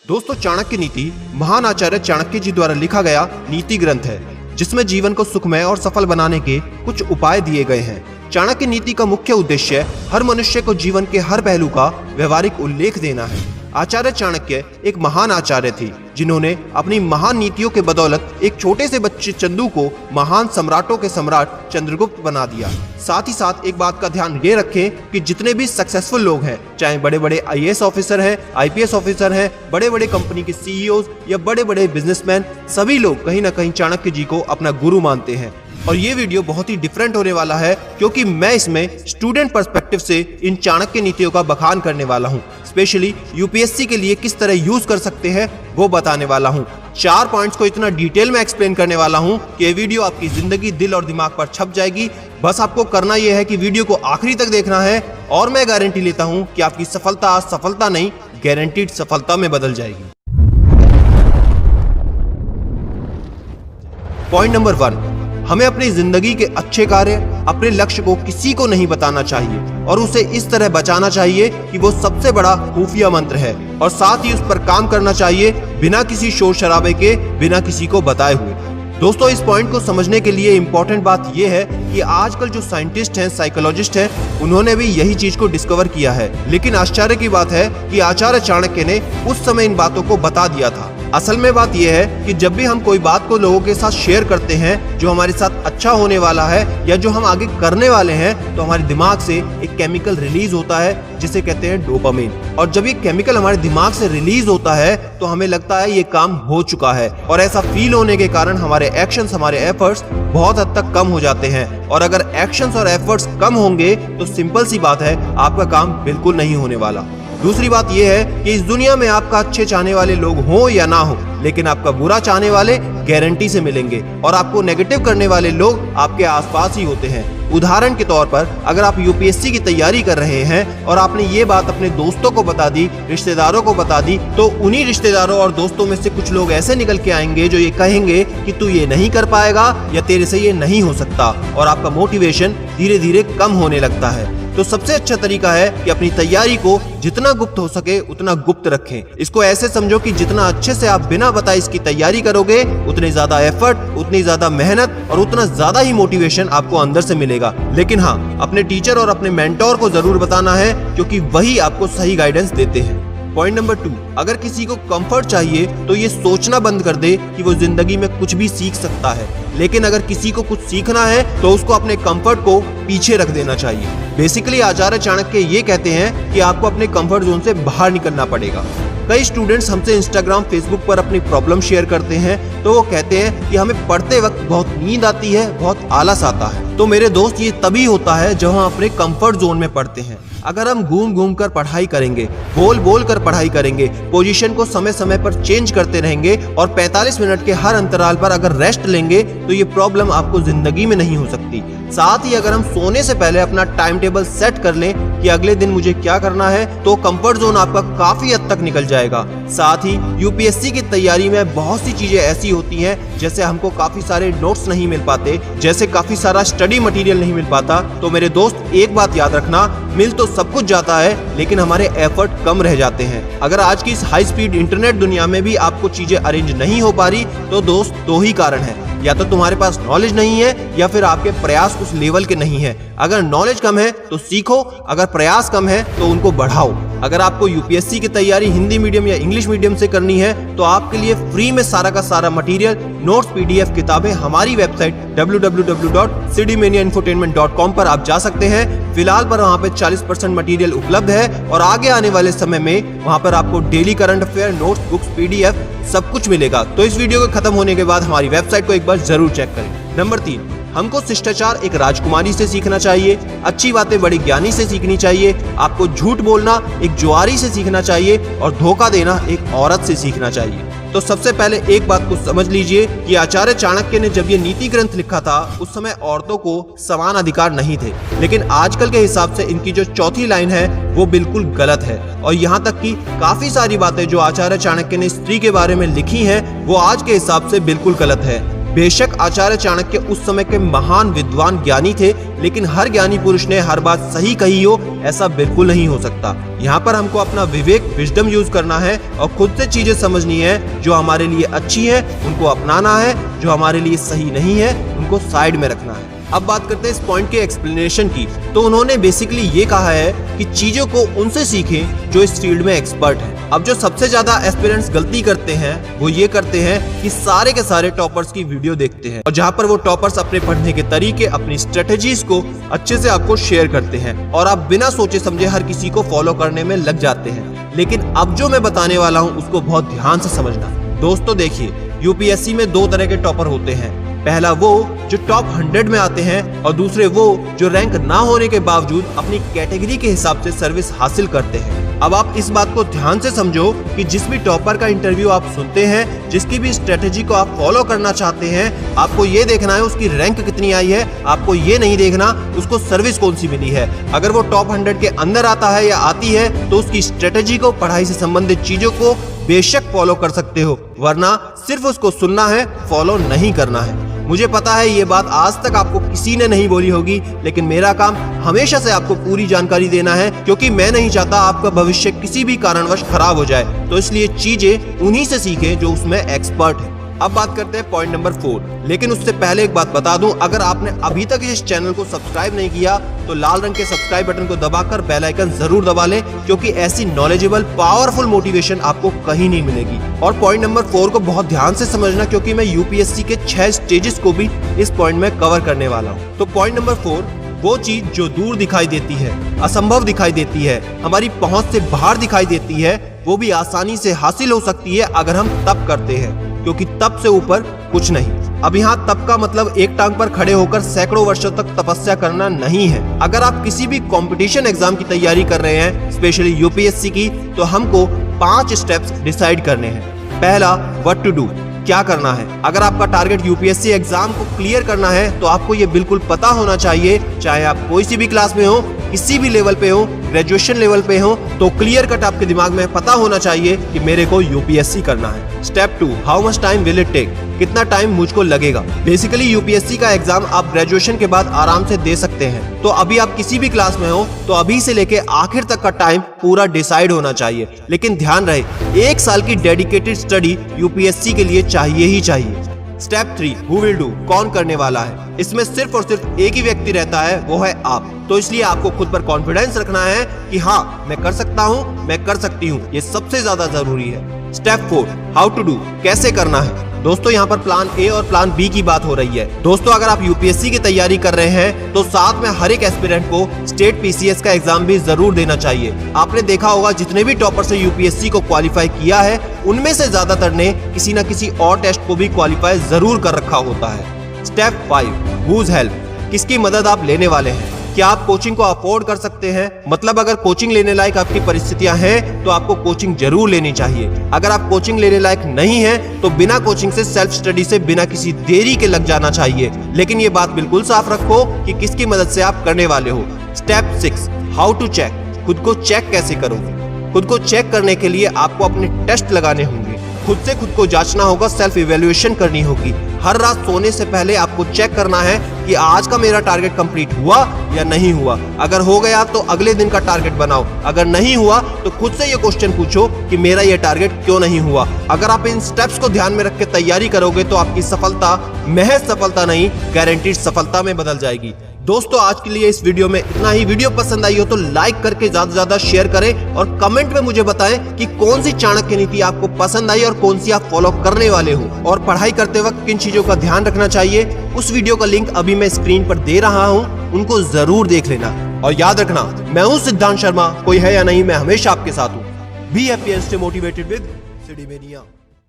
दोस्तों, चाणक्य नीति महान आचार्य चाणक्य जी द्वारा लिखा गया नीति ग्रंथ है, जिसमें जीवन को सुखमय और सफल बनाने के कुछ उपाय दिए गए हैं। चाणक्य नीति का मुख्य उद्देश्य हर मनुष्य को जीवन के हर पहलू का व्यवहारिक उल्लेख देना है। आचार्य चाणक्य एक महान आचार्य थे, जिन्होंने अपनी महान नीतियों के बदौलत एक छोटे से बच्चे चंदू को महान सम्राटों के सम्राट चंद्रगुप्त बना दिया। साथ ही साथ एक बात का ध्यान ये रखें कि जितने भी सक्सेसफुल लोग हैं, चाहे बड़े बड़े आईएएस ऑफिसर हैं, आईपीएस ऑफिसर हैं, बड़े बड़े कंपनी के सीईओज या बड़े बड़े बिजनेसमैन, सभी लोग कहीं ना कहीं चाणक्य जी को अपना गुरु मानते हैं। और ये वीडियो बहुत ही डिफरेंट होने वाला है, क्योंकि मैं इसमें स्टूडेंट पर्सपेक्टिव से इन चाणक्य नीतियों का बखान करने वाला हूँ। स्पेशली यूपीएससी के लिए किस तरह यूज कर सकते हैं वो बताने वाला हूँ। 4 पॉइंट्स को इतना डिटेल में एक्सप्लेन करने वाला हूँ कि ये वीडियो आपकी जिंदगी, दिल और दिमाग पर छप जाएगी। बस आपको करना यह है कि वीडियो को आखिरी तक देखना है, और मैं गारंटी लेता हूँ कि आपकी सफलता आज सफलता नहीं, गारंटीड सफलता में बदल जाएगी। पॉइंट नंबर 1, हमें अपनी जिंदगी के अच्छे कार्य, अपने लक्ष्य को किसी को नहीं बताना चाहिए और उसे इस तरह बचाना चाहिए कि वो सबसे बड़ा खुफिया मंत्र है, और साथ ही उस पर काम करना चाहिए बिना किसी शोर शराबे के, बिना किसी को बताए हुए। दोस्तों, इस पॉइंट को समझने के लिए इम्पोर्टेंट बात यह है कि आजकल जो साइंटिस्ट हैं, साइकोलॉजिस्ट हैं, उन्होंने भी यही चीज को डिस्कवर किया है। लेकिन आश्चर्य की बात है कि आचार्य चाणक्य ने उस समय इन बातों को बता दिया था। असल में बात यह है कि जब भी हम कोई बात को लोगों के साथ शेयर करते हैं जो हमारे साथ अच्छा होने वाला है या जो हम आगे करने वाले हैं, तो हमारे दिमाग से एक केमिकल रिलीज होता है जिसे कहते हैं डोपामिन। और जब ये केमिकल हमारे दिमाग से रिलीज होता है तो हमें लगता है ये काम हो चुका है, और ऐसा फील होने के कारण हमारे एक्शंस, हमारे एफर्ट्स बहुत हद तक कम हो जाते हैं। और अगर एक्शंस और एफर्ट्स कम होंगे तो सिंपल सी बात है, आपका काम बिल्कुल नहीं होने वाला। दूसरी बात यह है कि इस दुनिया में आपका अच्छे चाहने वाले लोग हों या ना हो, लेकिन आपका बुरा चाहने वाले गारंटी से मिलेंगे, और आपको नेगेटिव करने वाले लोग आपके आसपास ही होते हैं। उदाहरण के तौर पर, अगर आप यूपीएससी की तैयारी कर रहे हैं और आपने ये बात अपने दोस्तों को बता दी, रिश्तेदारों को बता दी, तो उन्हीं रिश्तेदारों और दोस्तों में से कुछ लोग ऐसे निकल के आएंगे जो ये कहेंगे कि तू ये नहीं कर पाएगा या तेरे से ये नहीं हो सकता, और आपका मोटिवेशन धीरे धीरे कम होने लगता है। तो सबसे अच्छा तरीका है कि अपनी तैयारी को जितना गुप्त हो सके उतना गुप्त रखें। इसको ऐसे समझो कि जितना अच्छे से आप बिना बताए इसकी तैयारी करोगे, उतनी ज्यादा एफर्ट, उतनी ज्यादा मेहनत और उतना ज्यादा ही मोटिवेशन आपको अंदर से मिलेगा। लेकिन हाँ, अपने टीचर और अपने मेंटोर को जरूर बताना है, क्योंकि वही आपको सही गाइडेंस देते हैं। पॉइंट नंबर 2, अगर किसी को कंफर्ट चाहिए तो ये सोचना बंद कर दे कि वो जिंदगी में कुछ भी सीख सकता है। लेकिन अगर किसी को कुछ सीखना है तो उसको अपने कंफर्ट को पीछे रख देना चाहिए। बेसिकली आचार्य चाणक्य ये कहते हैं कि आपको अपने कंफर्ट जोन से बाहर निकलना पड़ेगा। कई स्टूडेंट्स हमसे इंस्टाग्राम, फेसबुक पर अपनी प्रॉब्लम शेयर करते हैं, तो वो कहते हैं कि हमें पढ़ते वक्त बहुत नींद आती है, बहुत आलस आता है। तो मेरे दोस्त, ये तभी होता है जब हम अपने कंफर्ट जोन में पढ़ते हैं। अगर हम घूम घूम कर पढ़ाई करेंगे, बोल बोल कर पढ़ाई करेंगे, पोजीशन को समय समय पर चेंज करते रहेंगे और 45 मिनट के हर अंतराल पर अगर रेस्ट लेंगे, तो ये प्रॉब्लम आपको जिंदगी में नहीं हो सकती। साथ ही अगर हम सोने से पहले अपना टाइम टेबल सेट कर लें कि अगले दिन मुझे क्या करना है, तो कंफर्ट जोन आपका काफी हद तक निकल जाएगा। साथ ही यूपीएससी की तैयारी में बहुत सी चीजें ऐसी होती हैं, जैसे हमको काफी सारे नोट्स नहीं मिल पाते, जैसे काफी सारा स्टडी मटेरियल नहीं मिल पाता। तो मेरे दोस्त, एक बात याद रखना, मिल तो सब कुछ जाता है, लेकिन हमारे एफर्ट कम रह जाते हैं। अगर आज की इस हाई स्पीड इंटरनेट दुनिया में भी आपको चीजें अरेंज नहीं हो पा रही, तो दोस्त 2 ही कारण है, या तो तुम्हारे पास नॉलेज नहीं है या फिर आपके प्रयास उस लेवल के नहीं है। अगर नॉलेज कम है तो सीखो, अगर प्रयास कम है तो उनको बढ़ाओ। अगर आपको यूपीएससी की तैयारी हिंदी मीडियम या इंग्लिश मीडियम से करनी है, तो आपके लिए फ्री में सारा का सारा मटेरियल, नोट्स, पीडीएफ, किताबें हमारी वेबसाइट www.cdmaniainfotainment.com पर आप जा सकते हैं। फिलहाल पर वहाँ पे 40% मटेरियल उपलब्ध है, और आगे आने वाले समय में वहाँ पर आपको daily current affair, notes, books, PDF सब कुछ मिलेगा। तो इस वीडियो के खत्म होने के बाद हमारी वेबसाइट को एक बार जरूर चेक करें। नंबर 3, हमको शिष्टाचार एक राजकुमारी से सीखना चाहिए, अच्छी बातें बड़ी ज्ञानी से सीखनी चाहिए, आपको झूठ बोलना एक जुआरी से सीखना चाहिए, और धोखा देना एक औरत से सीखना चाहिए। तो सबसे पहले एक बात को समझ लीजिए कि आचार्य चाणक्य ने जब ये नीति ग्रंथ लिखा था, उस समय औरतों को समान अधिकार नहीं थे। लेकिन आजकल के हिसाब से इनकी जो चौथी लाइन है वो बिल्कुल गलत है, और यहाँ तक कि काफी सारी बातें जो आचार्य चाणक्य ने स्त्री के बारे में लिखी हैं, वो आज के हिसाब से बिल्कुल गलत है। बेशक आचार्य चाणक्य उस समय के महान विद्वान ज्ञानी थे, लेकिन हर ज्ञानी पुरुष ने हर बात सही कही हो ऐसा बिल्कुल नहीं हो सकता। यहाँ पर हमको अपना विवेक, विजडम यूज करना है और खुद से चीजें समझनी है। जो हमारे लिए अच्छी है उनको अपनाना है, जो हमारे लिए सही नहीं है उनको साइड में रखना है। अब बात करते हैं इस पॉइंट के एक्सप्लेनेशन की। तो उन्होंने बेसिकली ये कहा है कि चीजों को उनसे सीखें जो इस फील्ड में एक्सपर्ट हैं। अब जो सबसे ज्यादा एस्पिरेंट्स गलती करते हैं वो ये करते हैं कि सारे के सारे टॉपर्स की वीडियो देखते हैं और जहाँ पर वो टॉपर्स अपने पढ़ने के तरीके, अपनी स्ट्रेटेजीज को अच्छे से आपको शेयर करते हैं और आप बिना सोचे समझे हर किसी को फॉलो करने में लग जाते हैं। लेकिन अब जो मैं बताने वाला हूँ उसको बहुत ध्यान से समझना। दोस्तों देखिए, यूपीएससी में दो तरह के टॉपर होते हैं। पहला वो जो टॉप 100 में आते हैं और दूसरे वो जो रैंक ना होने के बावजूद अपनी कैटेगरी के हिसाब से सर्विस हासिल करते हैं। अब आप इस बात को ध्यान से समझो कि जिस भी टॉपर का इंटरव्यू आप सुनते हैं, जिसकी भी स्ट्रेटेजी को आप फॉलो करना चाहते हैं, आपको ये देखना है उसकी रैंक कितनी आई है, आपको ये नहीं देखना उसको सर्विस कौन सी मिली है। अगर वो टॉप 100 के अंदर आता है या आती है तो उसकी स्ट्रेटेजी को, पढ़ाई से संबंधित चीजों को बेशक फॉलो कर सकते हो, वरना सिर्फ उसको सुनना है, फॉलो नहीं करना है। मुझे पता है ये बात आज तक आपको किसी ने नहीं बोली होगी, लेकिन मेरा काम हमेशा से आपको पूरी जानकारी देना है, क्योंकि मैं नहीं चाहता आपका भविष्य किसी भी कारणवश खराब हो जाए। तो इसलिए चीजें उन्हीं से सीखें जो उसमें एक्सपर्ट है। अब बात करते हैं पॉइंट नंबर 4। लेकिन उससे पहले एक बात बता दूं, अगर आपने अभी तक इस चैनल को सब्सक्राइब नहीं किया तो लाल रंग के सब्सक्राइब बटन को दबाकर बेल आइकन जरूर दबा लें, क्योंकि ऐसी नॉलेजेबल, पावरफुल मोटिवेशन आपको कहीं नहीं मिलेगी। और पॉइंट नंबर 4 को बहुत ध्यान से समझना, क्योंकि मैं यूपीएससी के 6 स्टेजेस को भी इस पॉइंट में कवर करने वाला हूँ। तो पॉइंट नंबर 4, वो चीज जो दूर दिखाई देती है, असंभव दिखाई देती है, हमारी पहुंच से बाहर दिखाई देती है, वो भी आसानी से हासिल हो सकती है अगर हम तप करते हैं, क्योंकि तप से ऊपर कुछ नहीं। अब यहाँ तप का मतलब एक टांग पर खड़े होकर सैकड़ों वर्षों तक तपस्या करना नहीं है। अगर आप किसी भी कंपटीशन एग्जाम की तैयारी कर रहे हैं, स्पेशली यूपीएससी की, तो हमको 5 स्टेप्स डिसाइड करने हैं। पहला, व्हाट टू डू, क्या करना है। अगर आपका टारगेट यूपीएससी एग्जाम को क्लियर करना है तो आपको ये बिल्कुल पता होना चाहिए, चाहे आप कोई सी भी क्लास में हो, किसी भी लेवल पे हो, ग्रेजुएशन लेवल पे हो, तो क्लियर कट आपके दिमाग में पता होना चाहिए कि मेरे को यूपीएससी करना है। Step 2, how much time will it take, कितना टाइम मुझको लगेगा। बेसिकली यूपीएससी का एग्जाम आप ग्रेजुएशन के बाद आराम से दे सकते हैं, तो अभी आप किसी भी क्लास में हो तो अभी से लेके आखिर तक का टाइम पूरा डिसाइड होना चाहिए। लेकिन ध्यान रहे, 1 साल की डेडिकेटेड स्टडी यूपीएससी के लिए चाहिए ही चाहिए। स्टेप 3, हु विल डू, कौन करने वाला है। इसमें सिर्फ और सिर्फ एक ही व्यक्ति रहता है, वो है आप। तो इसलिए आपको खुद पर कॉन्फिडेंस रखना है कि हाँ, मैं कर सकता हूँ, मैं कर सकती हूँ, ये सबसे ज्यादा जरूरी है। स्टेप 4, हाउ टू डू, कैसे करना है। दोस्तों यहाँ पर प्लान ए और प्लान बी की बात हो रही है। दोस्तों अगर आप यूपीएससी की तैयारी कर रहे हैं तो साथ में हर एक एस्पिरेंट को स्टेट पीसीएस का एग्जाम भी जरूर देना चाहिए। आपने देखा होगा जितने भी टॉपर्स ने यूपीएससी को क्वालिफाई किया है, उनमें से ज्यादातर ने किसी न किसी और टेस्ट को भी क्वालिफाई जरूर कर रखा होता है। स्टेप 5, हुज हेल्प, किसकी मदद आप लेने वाले हैं। क्या आप कोचिंग को अफोर्ड कर सकते हैं। मतलब अगर कोचिंग लेने लायक आपकी परिस्थितियां हैं तो आपको कोचिंग जरूर लेनी चाहिए। अगर आप कोचिंग लेने लायक नहीं है तो बिना कोचिंग से, सेल्फ स्टडी से, बिना किसी देरी के लग जाना चाहिए। लेकिन ये बात बिल्कुल साफ रखो कि किसकी मदद से आप करने वाले हो। स्टेप 6, हाउ टू चेक, खुद को चेक कैसे करोगे। खुद को चेक करने के लिए आपको अपने टेस्ट लगाने होंगे, खुद से खुद को जांचना होगा, सेल्फ इवैल्यूएशन करनी होगी। हर रात सोने से पहले आपको चेक करना है कि आज का मेरा टारगेट कंप्लीट हुआ या नहीं हुआ। अगर हो गया तो अगले दिन का टारगेट बनाओ, अगर नहीं हुआ तो खुद से ये क्वेश्चन पूछो कि मेरा ये टारगेट क्यों नहीं हुआ। अगर आप इन स्टेप्स को ध्यान में रख के तैयारी करोगे तो आपकी सफलता महज सफलता नहीं, गारंटीड सफलता में बदल जाएगी। दोस्तों आज के लिए इस वीडियो में इतना ही। वीडियो पसंद आई हो तो लाइक करके ज्यादा से ज्यादा शेयर करें और कमेंट में मुझे बताएं कि कौन सी चाणक्य नीति आपको पसंद आई और कौन सी आप फॉलो करने वाले हो, और पढ़ाई करते वक्त किन चीजों का ध्यान रखना चाहिए। उस वीडियो का लिंक अभी मैं स्क्रीन पर दे रहा हूं, उनको जरूर देख लेना। और याद रखना, मैं हूं सिद्धांत शर्मा, कोई है या नहीं, मैं हमेशा आपके साथ हूं। Be happy and stay motivated with CD mania.